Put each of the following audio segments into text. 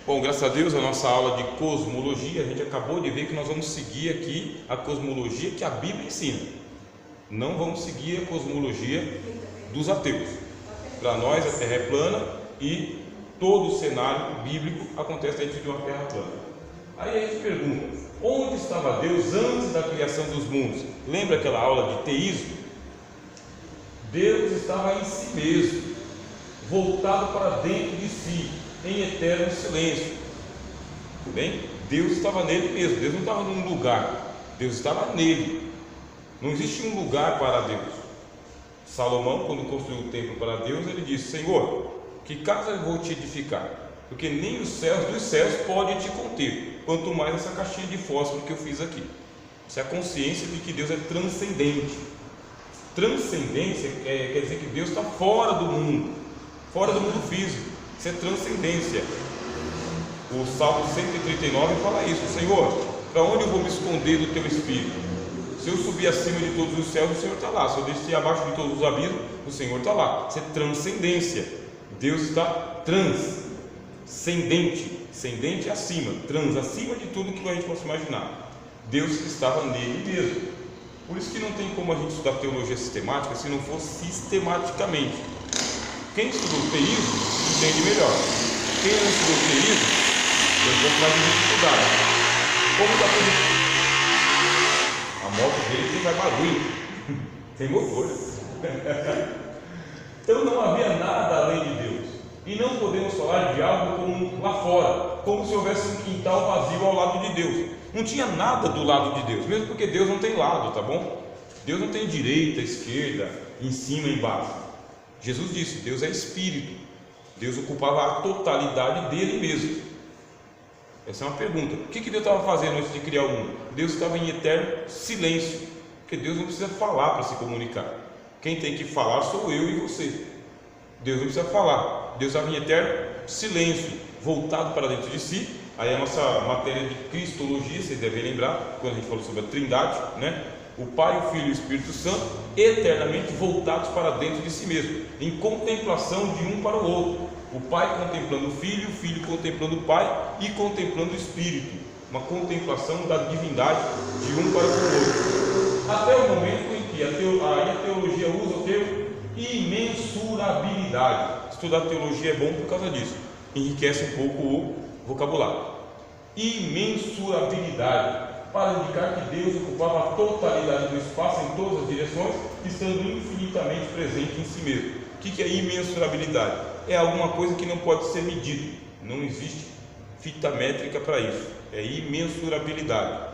Bom, graças a Deus, a nossa aula de cosmologia, a gente acabou de ver que nós vamos seguir aqui a cosmologia que a Bíblia ensina. Não vamos seguir a cosmologia dos ateus. Para nós a Terra é plana e todo o cenário bíblico acontece dentro de uma Terra plana. Aí a gente pergunta, onde estava Deus antes da criação dos mundos? Lembra aquela aula de teísmo? Deus estava em si mesmo, voltado para dentro de si, em eterno silêncio. Bem, Deus estava nele mesmo. Deus não estava num lugar, Deus estava nele. Não existe um lugar para Deus. Salomão, quando construiu o templo para Deus, ele disse: Senhor, que casa eu vou te edificar? Porque nem os céus dos céus podem te conter, quanto mais essa caixinha de fósforo que eu fiz aqui. Isso é a consciência de que Deus é transcendente. Transcendência quer dizer que Deus está fora do mundo físico. Isso é transcendência. O Salmo 139 fala isso: Senhor, para onde eu vou me esconder do teu Espírito? Se eu subir acima de todos os céus, o Senhor está lá. Se eu descer abaixo de todos os abismos, o Senhor está lá. Isso é transcendência. Deus está transcendente. Ascendente acima, acima de tudo que a gente possa imaginar. Deus estava nele mesmo. Por isso que não tem como a gente estudar teologia sistemática se não for sistematicamente. Quem estudou teísmo entende melhor. Quem não estudou teísmo tem um pouco mais de dificuldade. Como está tudo? A moto dele tem mais barulho, tem motor. Então não havia nada além de Deus. E não podemos falar de algo como lá fora, como se houvesse um quintal vazio ao lado de Deus. Não tinha nada do lado de Deus, mesmo porque Deus não tem lado, tá bom? Deus não tem direita, esquerda, em cima e embaixo. Jesus disse: Deus é espírito. Deus ocupava a totalidade dele mesmo. Essa é uma pergunta. O que Deus estava fazendo antes de criar o mundo? Deus estava em eterno silêncio, porque Deus não precisa falar para se comunicar. Quem tem que falar sou eu e você. Deus não precisa falar. Deus estava em eterno silêncio, voltado para dentro de si. Aí a nossa matéria de cristologia, vocês devem lembrar, quando a gente falou sobre a trindade, né? O Pai, o Filho e o Espírito Santo, eternamente voltados para dentro de si mesmo, em contemplação de um para o outro. O Pai contemplando o Filho contemplando o Pai e contemplando o Espírito. Uma contemplação da divindade de um para o outro. Até o momento em que a teologia usa o termo imensurabilidade. Estudar teologia é bom por causa disso. Enriquece um pouco o vocabulário. Imensurabilidade, para indicar que Deus ocupava a totalidade do espaço em todas as direções, estando infinitamente presente em si mesmo. O que é imensurabilidade? É alguma coisa que não pode ser medida. Não existe fita métrica para isso. É imensurabilidade.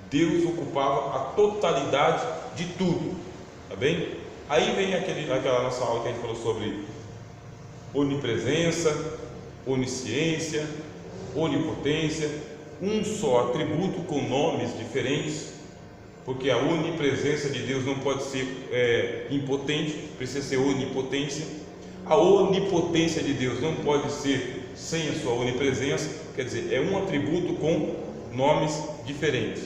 Deus ocupava a totalidade de tudo. Tá bem? Aí vem aquela nossa aula que a gente falou sobre onipresença, onisciência, onipotência. Um só atributo com nomes diferentes, porque a onipresença de Deus não pode ser impotente, precisa ser onipotência. A onipotência de Deus não pode ser sem a sua onipresença, quer dizer, é um atributo com nomes diferentes.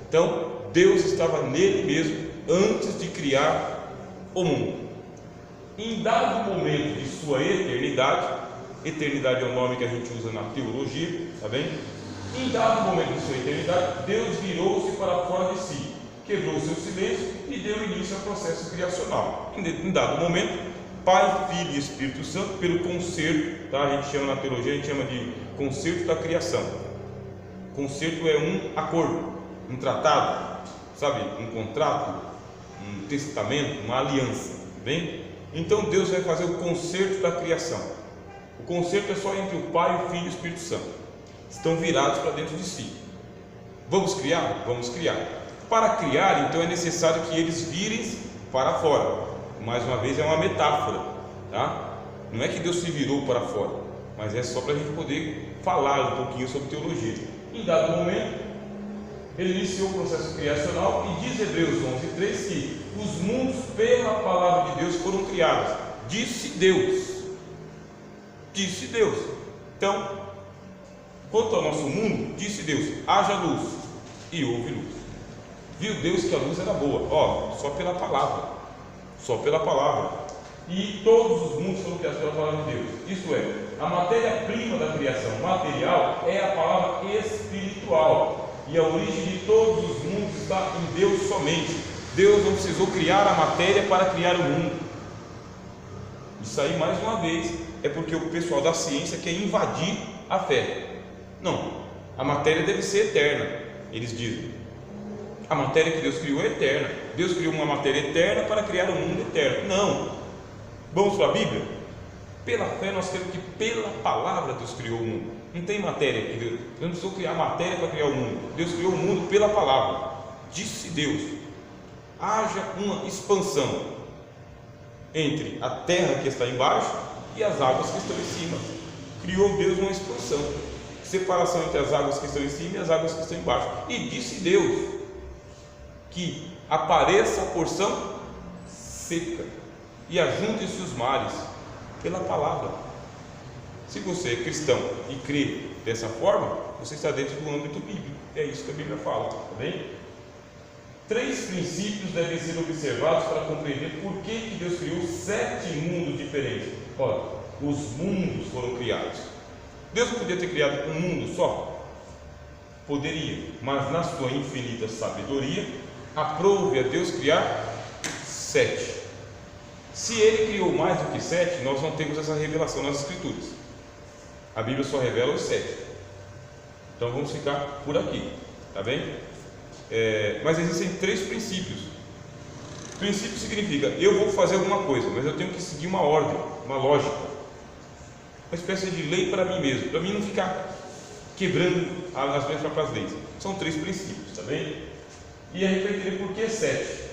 Então, Deus estava nele mesmo antes de criar o mundo. Em dado momento de sua eternidade é o nome que a gente usa na teologia, tá bem? Em dado momento de sua eternidade, Deus virou-se para fora de si, quebrou o seu silêncio e deu início ao processo criacional. Em dado momento, Pai, Filho e Espírito Santo, pelo concerto, tá? A gente chama na teologia, a gente chama de concerto da criação. Concerto é um acordo, um tratado, sabe? Um contrato, um testamento, uma aliança, bem? Então Deus vai fazer o concerto da criação. O concerto é só entre o Pai, o Filho e o Espírito Santo. Estão virados para dentro de si. Vamos criar? Vamos criar. Para criar, então, é necessário que eles virem para fora. Mais uma vez, é uma metáfora, tá? Não é que Deus se virou para fora, mas é só para a gente poder falar um pouquinho sobre teologia. Em dado momento, ele iniciou o processo criacional e diz Hebreus 11:3 que os mundos pela palavra de Deus foram criados. Disse Deus. Então, quanto ao nosso mundo, disse Deus: haja luz, e houve luz. Viu Deus que a luz era boa, só pela palavra. E todos os mundos foram criados pela palavra de Deus. Isto é, a matéria-prima da criação material é a palavra espiritual, e a origem de todos os mundos está em Deus somente. Deus não precisou criar a matéria para criar o mundo. Isso aí, mais uma vez, é porque o pessoal da ciência quer invadir a fé. Não, a matéria deve ser eterna, eles dizem. A matéria que Deus criou é eterna. Deus criou uma matéria eterna para criar um mundo eterno. Não. Vamos para a Bíblia? Pela fé nós cremos que pela palavra Deus criou o mundo. Não tem matéria que Deus não precisou criar matéria para criar o mundo. Deus criou o mundo pela palavra. Disse Deus: haja uma expansão entre a terra que está embaixo e as águas que estão em cima. Criou Deus uma expansão, separação entre as águas que estão em cima e as águas que estão embaixo. E disse Deus que apareça a porção seca e ajunte-se os mares, pela palavra. Se você é cristão e crê dessa forma, você está dentro do âmbito bíblico. É isso que a Bíblia fala, tá bem? 3 princípios devem ser observados para compreender por que Deus criou 7 mundos diferentes. Olha, os mundos foram criados. Deus não podia ter criado um mundo só? Poderia, mas na sua infinita sabedoria, aprove a Deus criar 7. Se Ele criou mais do que 7, nós não temos essa revelação nas Escrituras. A Bíblia só revela os 7. Então vamos ficar por aqui, tá bem? Mas existem 3 princípios. Princípio significa: eu vou fazer alguma coisa, mas eu tenho que seguir uma ordem, uma lógica, uma espécie de lei para mim mesmo, para mim não ficar quebrando as minhas próprias leis. São 3 princípios, tá bem? E a gente vai entender por que 7.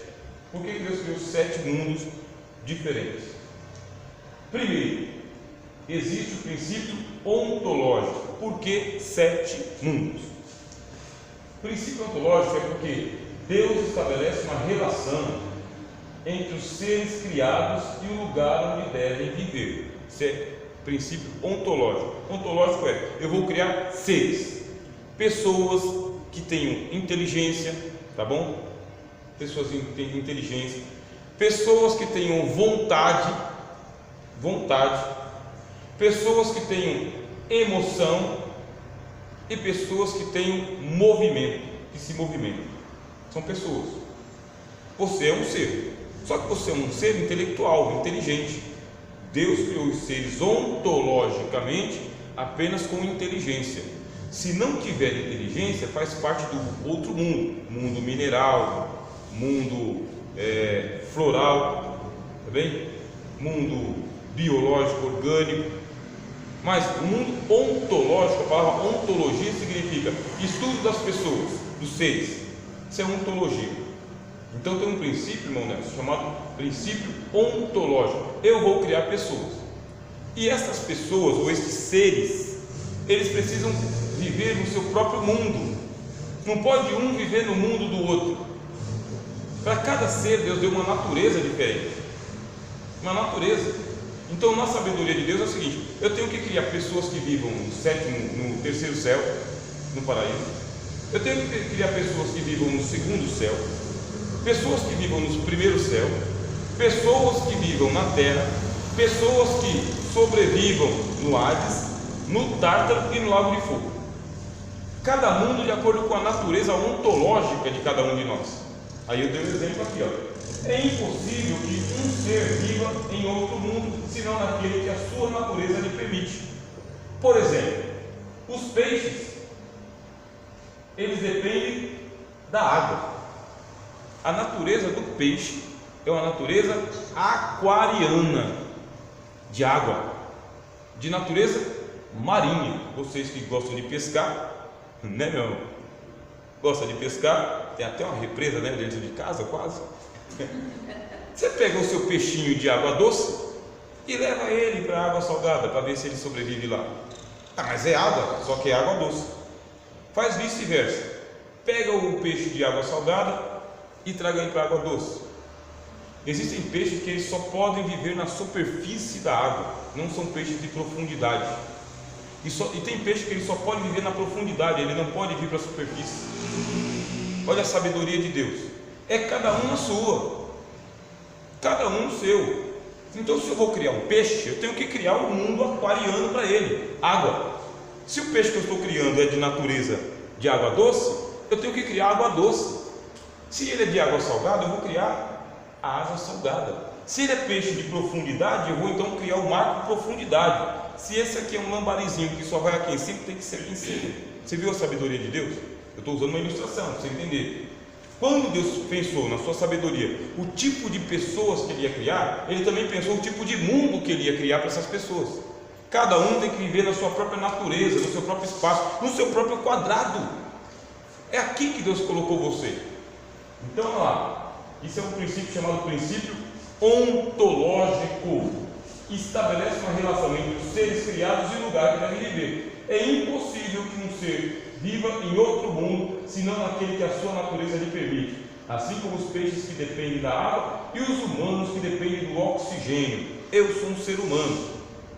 Por que Deus criou 7 mundos diferentes? Primeiro, existe o princípio ontológico. Por que 7 mundos? O princípio ontológico é porque Deus estabelece uma relação entre os seres criados e o lugar onde devem viver. Isso é princípio ontológico. Ontológico é: eu vou criar seres, pessoas que tenham inteligência, tá bom? Pessoas que tenham inteligência, pessoas que tenham vontade, pessoas que tenham emoção e pessoas que tenham movimento, que se movimentam. São pessoas. Você é um ser, só que você é um ser intelectual, inteligente. Deus criou os seres ontologicamente apenas com inteligência. Se não tiver inteligência, faz parte do outro mundo, mundo mineral, mundo floral, tá bem? Mundo biológico, orgânico. Mas o mundo ontológico, a palavra ontologia significa estudo das pessoas, dos seres. Isso é ontologia. Então tem um princípio, irmão Nelson, chamado princípio ontológico. Eu vou criar pessoas, e essas pessoas, ou estes seres, eles precisam viver no seu próprio mundo. Não pode um viver no mundo do outro. Para cada ser, Deus deu uma natureza diferente. Uma natureza. Então, na sabedoria de Deus é o seguinte: eu tenho que criar pessoas que vivam no terceiro céu, no paraíso. Eu tenho que criar pessoas que vivam no segundo céu, pessoas que vivam no primeiro céu, pessoas que vivam na terra, pessoas que sobrevivam no Hades, no Tártaro e no Lago de Fogo. Cada mundo de acordo com a natureza ontológica de cada um de nós. Aí eu dei um exemplo aqui, ó. É impossível que um ser viva em outro mundo, senão naquele que a sua natureza lhe permite. Por exemplo, os peixes, eles dependem da água. A natureza do peixe é uma natureza aquariana, de água, de natureza marinha. Vocês que gostam de pescar, né, meu irmão? Gosta de pescar? Tem até uma represa, né, dentro de casa, quase. Você pega o seu peixinho de água doce e leva ele para a água salgada para ver se ele sobrevive lá. Mas é água, só que é água doce. Faz vice-versa. Pega o peixe de água salgada e traga ele para a água doce. Existem peixes que eles só podem viver na superfície da água, não são peixes de profundidade. E tem peixe que ele só pode viver na profundidade, ele não pode vir para a superfície. Olha a sabedoria de Deus. É cada um na sua, cada um no seu. Então, se eu vou criar um peixe, eu tenho que criar um mundo aquariano para ele, água. Se o peixe que eu estou criando é de natureza de água doce, eu tenho que criar água doce. Se ele é de água salgada, eu vou criar a água salgada. Se ele é peixe de profundidade, eu vou então criar o mar com profundidade. Se esse aqui é um lambarizinho que só vai aqui em cima, tem que ser aqui em cima. Você viu a sabedoria de Deus? Eu estou usando uma ilustração para você entender. Quando Deus pensou na sua sabedoria o tipo de pessoas que Ele ia criar, Ele também pensou o tipo de mundo que Ele ia criar para essas pessoas. Cada um tem que viver na sua própria natureza, no seu próprio espaço, no seu próprio quadrado. É aqui que Deus colocou você. Então, olha lá, isso é um princípio chamado princípio ontológico. Estabelece uma relação entre os seres criados e o lugar que devem viver. É impossível que um ser viva em outro mundo, senão naquele que a sua natureza lhe permite, assim como os peixes que dependem da água e os humanos que dependem do oxigênio. Eu sou um ser humano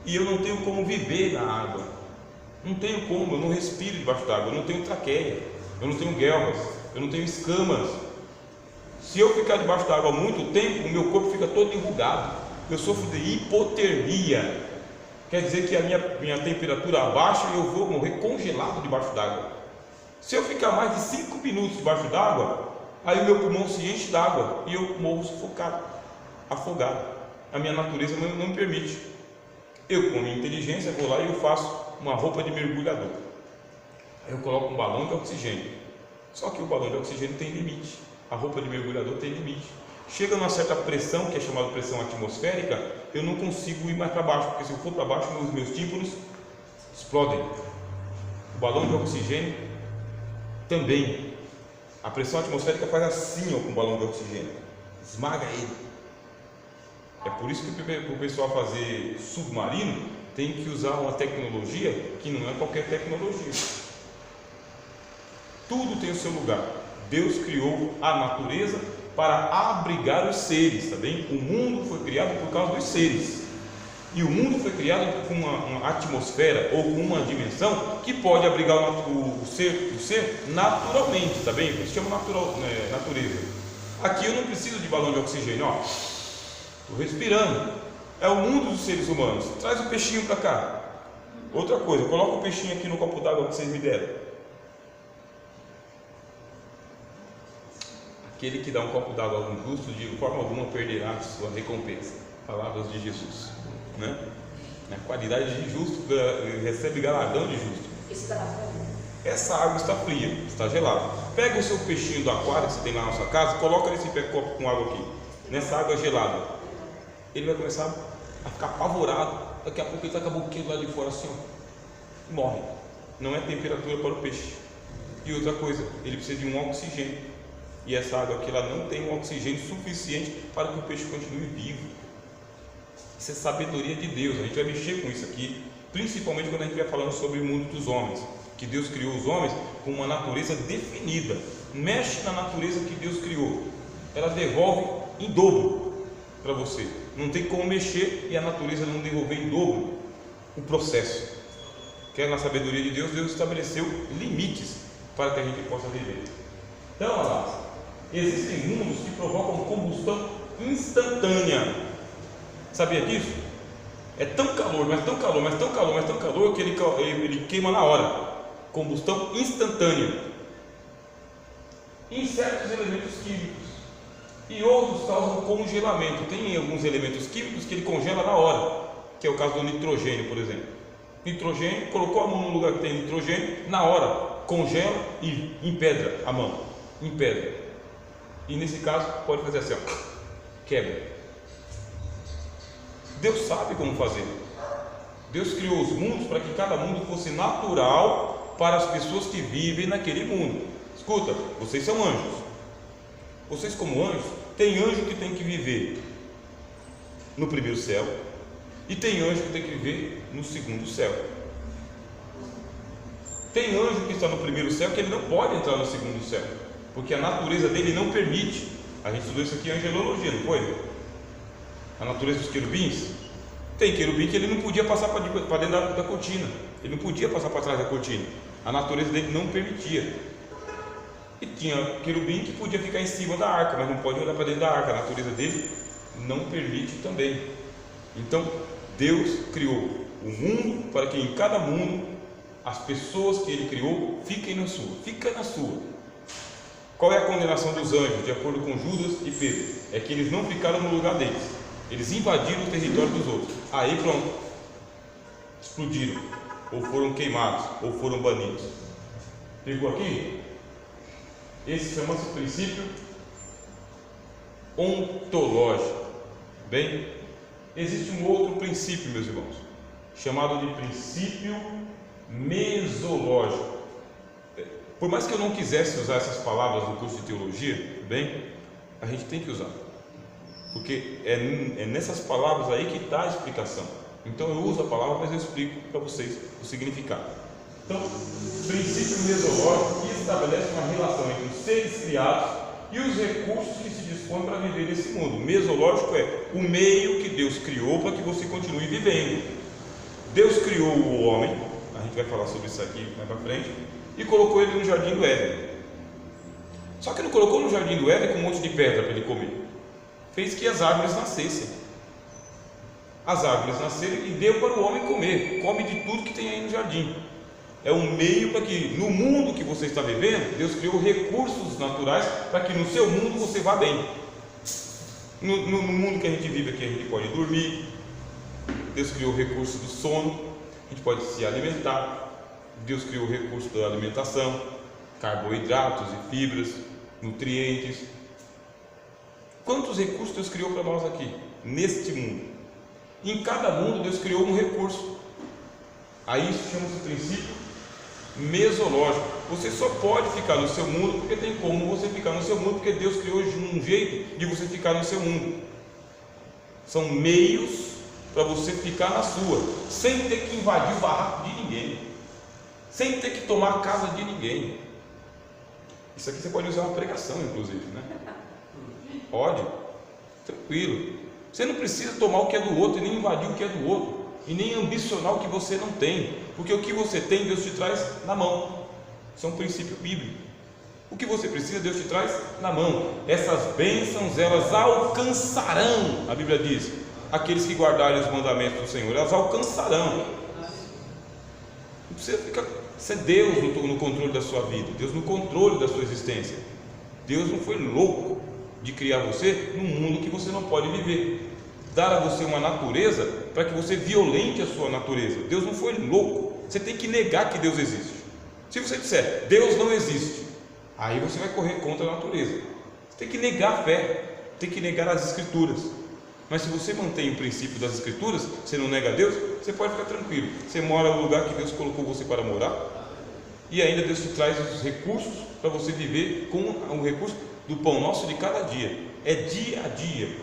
e eu não tenho como viver na água, não tenho como, eu não respiro debaixo d'água, eu não tenho traqueia, eu não tenho guelras, eu não tenho escamas. Se eu ficar debaixo d'água há muito tempo, o meu corpo fica todo enrugado, eu sofro de hipotermia. Quer dizer que a minha temperatura abaixa e eu vou morrer congelado debaixo d'água. Se eu ficar mais de 5 minutos debaixo d'água, aí o meu pulmão se enche d'água e eu morro sufocado, afogado. A minha natureza não me permite. Eu, com a minha inteligência, vou lá e eu faço uma roupa de mergulhador. Aí eu coloco um balão de oxigênio. Só que o balão de oxigênio tem limite. A roupa de mergulhador tem limite. Chega numa certa pressão, que é chamada pressão atmosférica, eu não consigo ir mais para baixo, porque se eu for para baixo, meus tímpanos explodem. O balão de oxigênio também. A pressão atmosférica faz assim, ó, com o balão de oxigênio, esmaga ele. É por isso que para o pessoal fazer submarino tem que usar uma tecnologia que não é qualquer tecnologia. Tudo tem o seu lugar. Deus criou a natureza para abrigar os seres, tá bem? O mundo foi criado por causa dos seres, e o mundo foi criado com uma atmosfera ou com uma dimensão que pode abrigar o ser naturalmente, tá bem? Isso chama natureza. Aqui eu não preciso de balão de oxigênio, ó, estou respirando. É o mundo dos seres humanos. Traz o peixinho para cá. Outra coisa, coloca o peixinho aqui no copo d'água que vocês me deram. Aquele que dá um copo d'água a um justo, de forma alguma perderá a sua recompensa. Palavras de Jesus, né? Na qualidade de justo, recebe galardão de justo. Essa água está fria, está gelada. Pega o seu peixinho do aquário que você tem lá na sua casa, coloca nesse copo com água aqui, nessa água gelada. Ele vai começar a ficar apavorado. Daqui a pouco ele está com a boquinha lá de fora assim, ó, morre. Não é temperatura para o peixe. E outra coisa, ele precisa de um oxigênio. E essa água aqui, ela não tem um oxigênio suficiente para que o peixe continue vivo. Isso é sabedoria de Deus. A gente vai mexer com isso aqui, principalmente quando a gente vai falando sobre o mundo dos homens, que Deus criou os homens com uma natureza definida. Mexe na natureza que Deus criou, ela devolve em dobro para você. Não tem como mexer e a natureza não devolver em dobro o processo. Que é na sabedoria de Deus, Deus estabeleceu limites para que a gente possa viver. Então, olha lá, existem mundos que provocam combustão instantânea. Sabia disso? É tão calor, mas tão calor, mas tão calor, mas tão calor que ele queima na hora. Combustão instantânea. Em certos elementos químicos. E outros causam congelamento. Tem alguns elementos químicos que ele congela na hora, que é o caso do nitrogênio, por exemplo. Nitrogênio, colocou a mão no lugar que tem nitrogênio, na hora congela e empedra a mão. Empedra. E nesse caso pode fazer assim, ó, quebra. Deus sabe como fazer. Deus criou os mundos para que cada mundo fosse natural para as pessoas que vivem naquele mundo. Escuta, vocês são anjos. Vocês, como anjos, tem anjo que tem que viver no primeiro céu e tem anjo que tem que viver no segundo céu. Tem anjo que está no primeiro céu que ele não pode entrar no segundo céu, porque a natureza dele não permite. A gente estudou isso aqui em angelologia, não foi? A natureza dos querubins. Tem querubim que ele não podia passar para dentro da cortina, ele não podia passar para trás da cortina, a natureza dele não permitia. E tinha querubim que podia ficar em cima da arca, mas não pode olhar para dentro da arca, a natureza dele não permite também. Então, Deus criou o mundo para que em cada mundo as pessoas que Ele criou fiquem na sua. Fica na sua. Qual é a condenação dos anjos, de acordo com Judas e Pedro? É que eles não ficaram no lugar deles. Eles invadiram o território dos outros. Aí pronto, explodiram, ou foram queimados, ou foram banidos. Pegou aqui? Esse chama-se princípio ontológico. Bem, existe um outro princípio, meus irmãos, chamado de princípio mesológico. Por mais que eu não quisesse usar essas palavras no curso de teologia, bem, a gente tem que usar, porque é nessas palavras aí que está a explicação. Então eu uso a palavra, mas eu explico para vocês o significado. Então, princípio mesológico que estabelece uma relação entre os seres criados e os recursos que se dispõem para viver nesse mundo. Mesológico é o meio que Deus criou para que você continue vivendo. Deus criou o homem, a gente vai falar sobre isso aqui mais para frente, e colocou ele no jardim do Éden. Só que não colocou no jardim do Éden com um monte de pedra para ele comer. Fez que as árvores nascessem. As árvores nasceram e deu para o homem comer. Come de tudo que tem aí no jardim. É um meio para que no mundo que você está vivendo, Deus criou recursos naturais para que no seu mundo você vá bem. No mundo que a gente vive aqui, a gente pode dormir. Deus criou o recurso do sono, a gente pode se alimentar. Deus criou o recurso da alimentação, carboidratos e fibras, nutrientes. Quantos recursos Deus criou para nós aqui, neste mundo? Em cada mundo Deus criou um recurso. Aí isso chama-se princípio mesológico. Você só pode ficar no seu mundo porque tem como você ficar no seu mundo, porque Deus criou um jeito de você ficar no seu mundo. São meios para você ficar na sua, sem ter que invadir o barraco de ninguém, sem ter que tomar a casa de ninguém. Isso aqui você pode usar uma pregação, inclusive, né? Pode, tranquilo. Você não precisa tomar o que é do outro e nem invadir o que é do outro, e nem ambicionar o que você não tem, porque o que você tem Deus te traz na mão. Isso é um princípio bíblico. O que você precisa Deus te traz na mão. Essas bênçãos elas alcançarão, a Bíblia diz, aqueles que guardarem os mandamentos do Senhor, elas alcançarão. Não precisa ficar, isso é Deus no controle da sua vida, Deus no controle da sua existência. Deus não foi louco de criar você num mundo que você não pode viver, dar a você uma natureza para que você violente a sua natureza. Deus não foi louco. Você tem que negar que Deus existe. Se você disser Deus não existe, aí você vai correr contra a natureza. Você tem que negar a fé, tem que negar as escrituras. Mas se você mantém o princípio das escrituras, você não nega a Deus, você pode ficar tranquilo. Você mora no lugar que Deus colocou você para morar, e ainda Deus te traz os recursos para você viver com o recurso do pão nosso de cada dia. É dia a dia.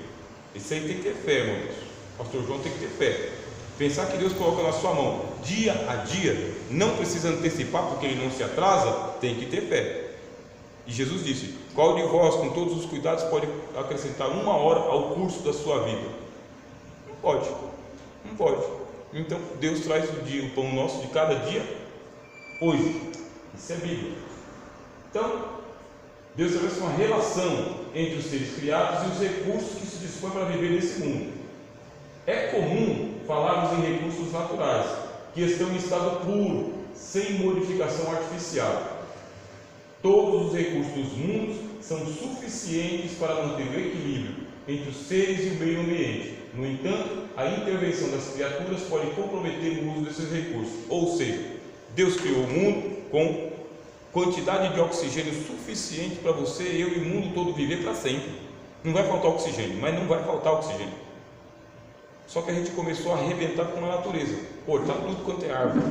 Isso aí tem que ter fé, irmãos. O pastor João tem que ter fé. Pensar que Deus coloca na sua mão dia a dia, não precisa antecipar porque Ele não se atrasa, tem que ter fé. E Jesus disse: qual de vós, com todos os cuidados, pode acrescentar 1 hora ao curso da sua vida? Não pode, não pode. Então Deus traz o pão nosso de cada dia hoje. Isso é Bíblia. Então Deus estabelece uma relação entre os seres criados e os recursos que se dispõem para viver nesse mundo. É comum falarmos em recursos naturais que estão em estado puro, sem modificação artificial. Todos os recursos dos mundos são suficientes para manter o equilíbrio entre os seres e o meio ambiente. No entanto, a intervenção das criaturas pode comprometer o uso desses recursos. Ou seja, Deus criou o mundo com quantidade de oxigênio suficiente para você, eu e o mundo todo viver para sempre. Não vai faltar oxigênio, mas não vai faltar oxigênio. Só que a gente começou a arrebentar com a natureza, cortar tudo quanto é árvore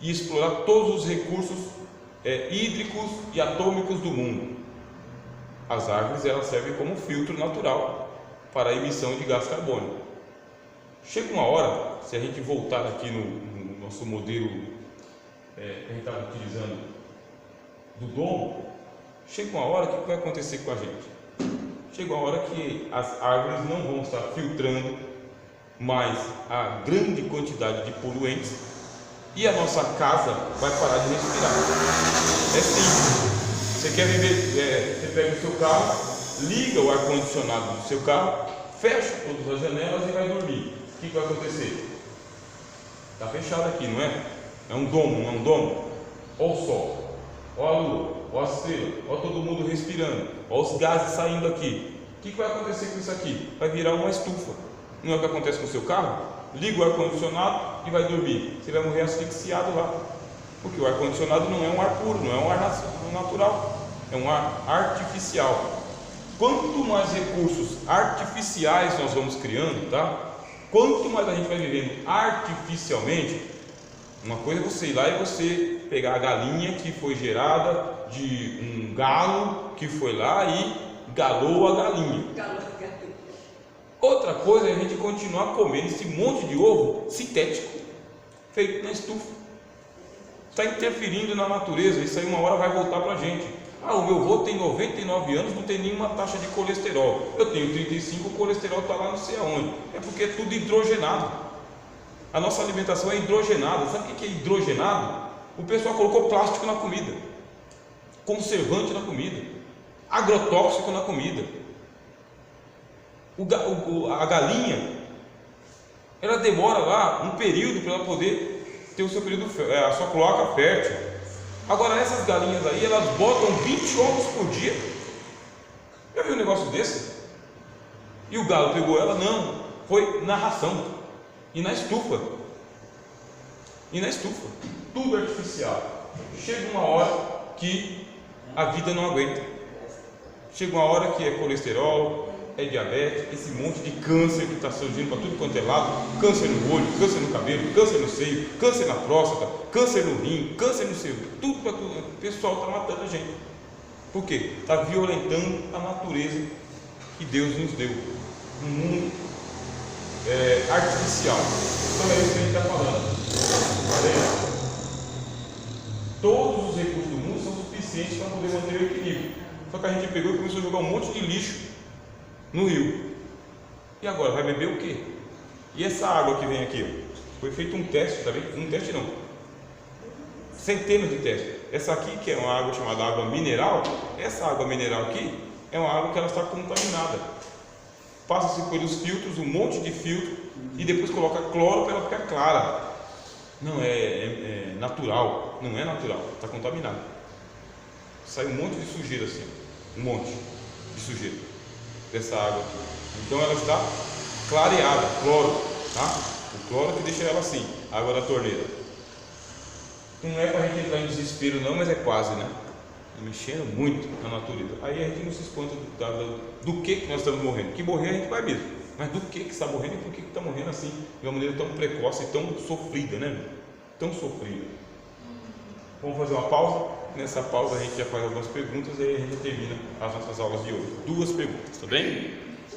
e explorar todos os recursos hídricos e atômicos do mundo. As árvores elas servem como filtro natural para a emissão de gás carbônico. Chega uma hora, se a gente voltar aqui no nosso modelo que a gente estava utilizando do domo, chega uma hora que vai acontecer com a gente? Chega uma hora que as árvores não vão estar filtrando mais a grande quantidade de poluentes e a nossa casa vai parar de respirar. É simples. Você quer viver, você pega o seu carro, liga o ar-condicionado do seu carro, fecha todas as janelas e vai dormir. que vai acontecer? Está fechado aqui, não é? É um domo, não é um domo? Olha o Sol, olha a Lua, olha as estrelas, olha todo mundo respirando, olha os gases saindo aqui. O que vai acontecer com isso aqui? Vai virar uma estufa. Não é o que acontece com o seu carro? Liga o ar-condicionado e vai dormir. Você vai morrer asfixiado lá. Porque o ar-condicionado não é um ar puro, não é um ar natural, é um ar artificial. Quanto mais recursos artificiais nós vamos criando, tá? Quanto mais a gente vai vivendo artificialmente, uma coisa é você ir lá e você pegar a galinha que foi gerada de um galo que foi lá e galou a galinha. Outra coisa é a gente continuar comendo esse monte de ovo sintético, feito na estufa. Está interferindo na natureza, isso aí uma hora vai voltar para a gente. Ah, o meu avô tem 99 anos, não tem nenhuma taxa de colesterol. Eu tenho 35, o colesterol está lá não sei aonde. É porque é tudo hidrogenado. A nossa alimentação é hidrogenada. Sabe o que é hidrogenado? O pessoal colocou plástico na comida, conservante na comida, agrotóxico na comida. A galinha, ela demora lá um período para ela poder ter o seu período, a sua cloaca fértil. Agora essas galinhas aí, elas botam 20 ovos por dia. Já viu um negócio desse? E o galo pegou ela? Não, foi na ração e na estufa. Tudo artificial. Chega uma hora que a vida não aguenta. Chega uma hora que é colesterol, é diabetes, esse monte de câncer que está surgindo para tudo quanto é lado, câncer no olho, câncer no cabelo, câncer no seio, câncer na próstata, câncer no rim, câncer no seio, tudo para tudo. O pessoal está matando a gente. Por quê? Está violentando a natureza que Deus nos deu, um mundo artificial. Então é isso que a gente está falando. Todos os recursos do mundo são suficientes para poder manter o equilíbrio. Só que a gente pegou e começou a jogar um monte de lixo no rio. E agora vai beber o quê? E essa água que vem aqui, ó, foi feito um teste, tá vendo? Um teste não, centenas de testes. Essa aqui, que é uma água chamada água mineral, essa água mineral aqui é uma água que ela está contaminada. Passa-se pelos filtros, um monte de filtro, e depois coloca cloro para ela ficar clara. Não é natural, não é natural, está contaminado. Sai um monte de sujeira assim, um monte de sujeira dessa água aqui. Então ela está clareada, cloro, tá? O cloro que deixa ela assim, a água da torneira. Não é para a gente entrar em desespero não, mas é quase, né? Mexendo muito na natureza. Aí a gente não se espanta do que nós estamos morrendo. Que morrer a gente vai mesmo, mas do que está morrendo e por que está morrendo assim, de uma maneira tão precoce e tão sofrida, né? Tão sofrida. Vamos fazer uma pausa. Nessa pausa a gente já faz algumas perguntas e aí a gente termina as nossas aulas de hoje. 2 perguntas, tá bem?